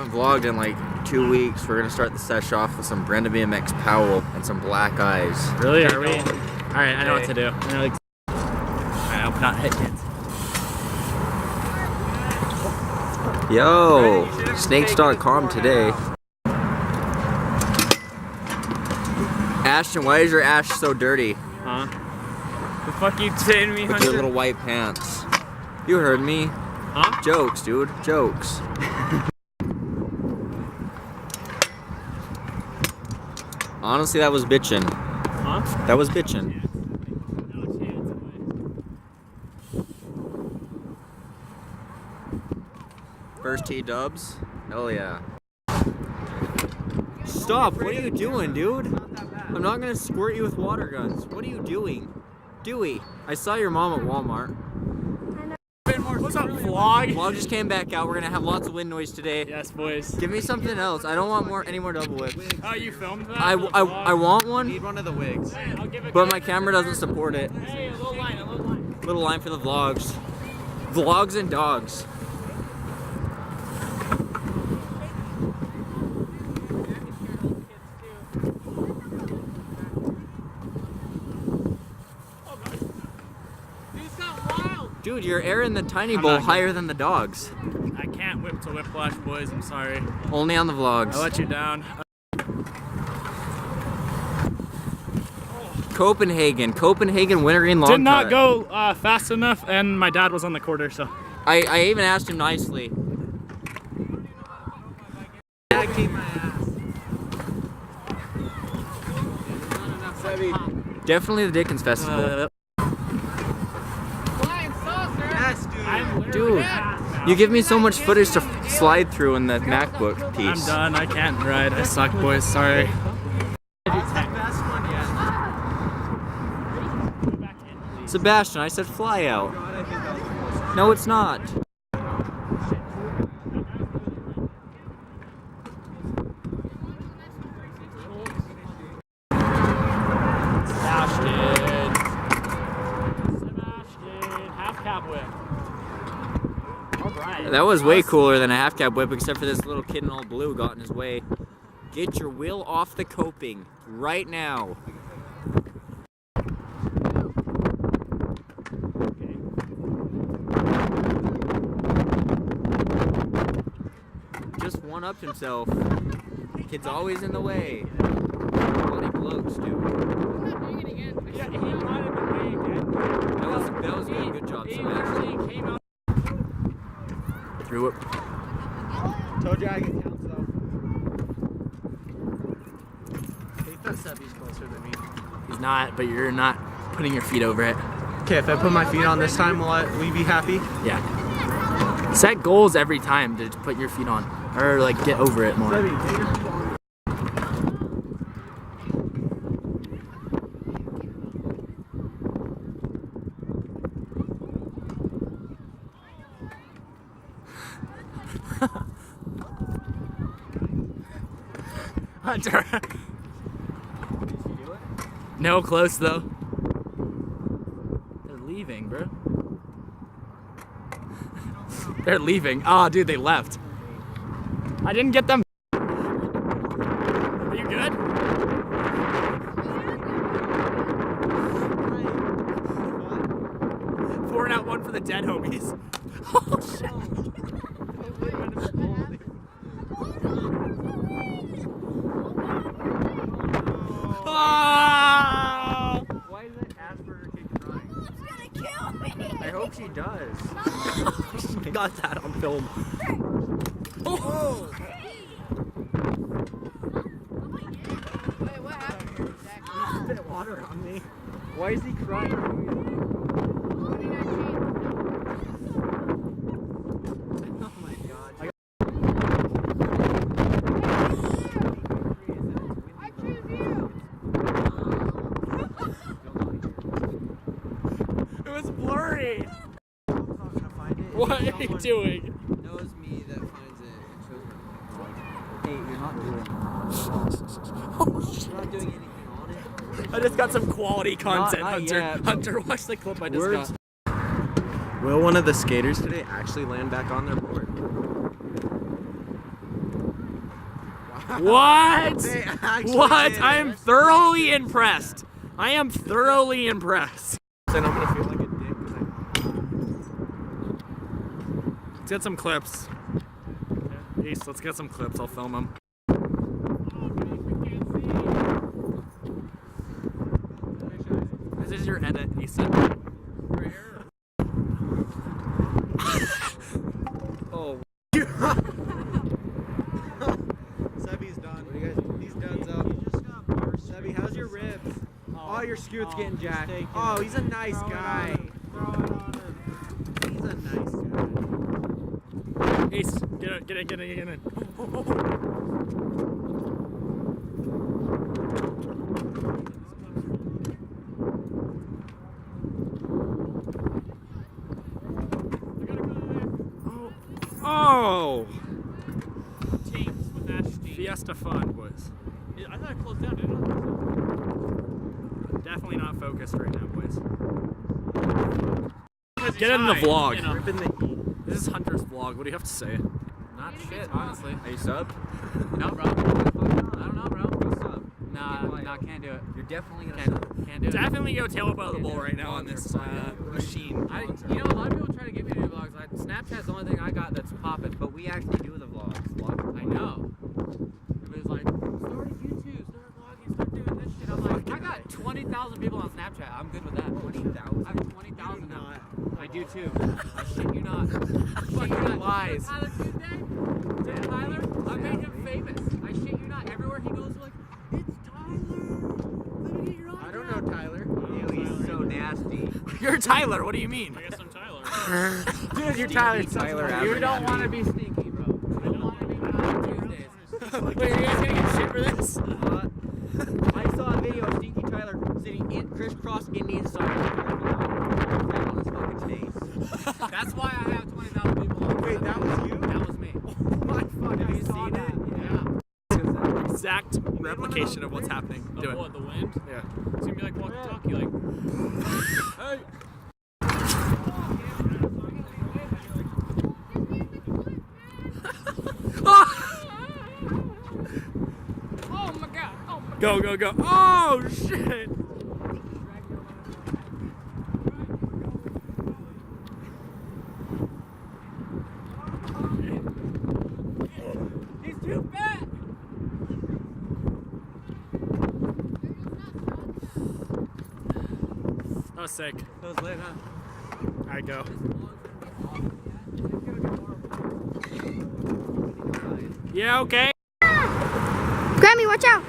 haven't vlogged in like 2 weeks. We're gonna start the sesh off with some Brenda BMX Powell and some Black Eyes. Really? Are we? Alright, I know what to do. I know Alright, I hope not hit kids. Yo, snakes.com today. Ashton, why is your ash so dirty? Huh? The fuck you saying to me, With your little white pants. You heard me. Huh? Jokes, dude. Jokes. Honestly, that was bitchin'. Huh? That was bitchin'. First tee dubs? Hell yeah. Stop! What are you doing, dude? I'm not gonna squirt you with water guns. What are you doing? Dewey, I saw your mom at Walmart. What's up, vlog? Vlog just came back out. We're gonna have lots of wind noise today. Yes, boys. Give me something else. I don't want any more double whips. Oh, you filmed that? I want one. Need one of the wigs. Hey, I'll give it But my camera doesn't support it. Hey, a little line, a little line. Little line for the vlogs. Vlogs and dogs. Dude, you're airing the tiny bowl higher than the dogs. I can't whip to whiplash, boys. I'm sorry. Only on the vlogs. I let you down. Copenhagen wintergreen long Did not cut. go fast enough, and my dad was on the quarter, so. I even asked him nicely. Definitely the Dickens Festival. Dude, you give me so much footage to slide through in the MacBook piece. I'm done. I can't ride. I suck, boys. Sorry. Sebastian, I said fly out. No, it's not. Sebastian, half cab whip. Alright. That was way cooler than a half cab whip, except for this little kid in all blue got in his way. Get your wheel off the coping right now. Just one-upped himself. Kid's always in the way. Bloody blokes, dude. Yeah, he brought it away again. That was good. Good job, Sebastian. Came out. Threw it. Told you I can count though. He thought Sebby's closer than me. He's not, but you're not putting your feet over it. Okay, if I put my feet on this time, will we be happy? Yeah. Set goals every time to put your feet on, or like get over it more. Sebby, take your feet on. Hunter. No, close though. They're leaving, bro. They're leaving. Oh, dude, they left. I didn't get them. Are you good? Pouring out one for the dead homies. Oh, shit. Why is that Asperger kid crying? It's gonna kill me! I hope she does. I got that on film. Oh! Wait, what happened? He spit water on me. Why is he crying? Oh my god. I choose you! It was blurry. What are you doing? No, it's me that finds it and shows me. Hey, you're not doing it. Oh, shit. You're not doing anything on it. I just got some quality content, Not Hunter. yet. Hunter, watch the clip I just Words. got. Will one of the skaters today actually land back on their board? What? They actually What? did. I am thoroughly impressed. I am thoroughly impressed. Then I'm gonna feel like a dick because Let's get some clips. East, let's get some clips. I'll film them. This is your edit, Easton. Oh, Sebby's done. He's done, so. Sebby, how's your ribs? Oh, your scoot's getting jacked. Oh, he's a nice guy. He's a nice guy. East, get in. Oh! Fiesta fun, boys. I thought it closed down, didn't Definitely not focused right now, boys. it? Get in the vlog. You know. Ripping the heat. This is Hunter's vlog. What do you have to say? Not shit, honestly. are you sub? No, bro. I don't know, bro. Go sub. Nah, can't do it. You're definitely gonna sub. Can't do it. Definitely go tail up out of the bowl right now on this machine. You know, a lot of people try to get me to do vlogs. Snapchat's the only thing I got that's popping. But we actually do the vlogs. I know. Everybody's like, start a YouTube, start vlogging, start doing this shit. I'm like, I got 20,000 people on Snapchat. I'm good with that. 20,000? I have 20,000 now. I do too. I shit you not. Fucking lies. Tyler Tuesday? Tyler? I made him famous. I shit you not. Everywhere he goes, like, it's Tyler. Let me get your I autograph. don't know Tyler. Ew, he's so nasty. You're Tyler. What do you mean? I guess I'm Tyler. Dude, you're Tyler. Tyler You Average. don't want to be sneaky, bro. You don't want to be Tyler Tuesdays. Wait, are you guys gonna get shit for this? I saw a video of Stinky Tyler sitting in crisscross Indian style on his fucking face. That's why I have 20,000 people on. Wait, that was you? That was me. Oh my fuck, have you seen it? Yeah. Exact replication of what's happening. Do it. What, the wind? Yeah. It's gonna be like walkie-talkie, like. Hey. Oh my god! Oh my Go. Oh shit! He's too fat! That was sick. That was lit, huh? I go. Yeah, okay. Grammy, watch out!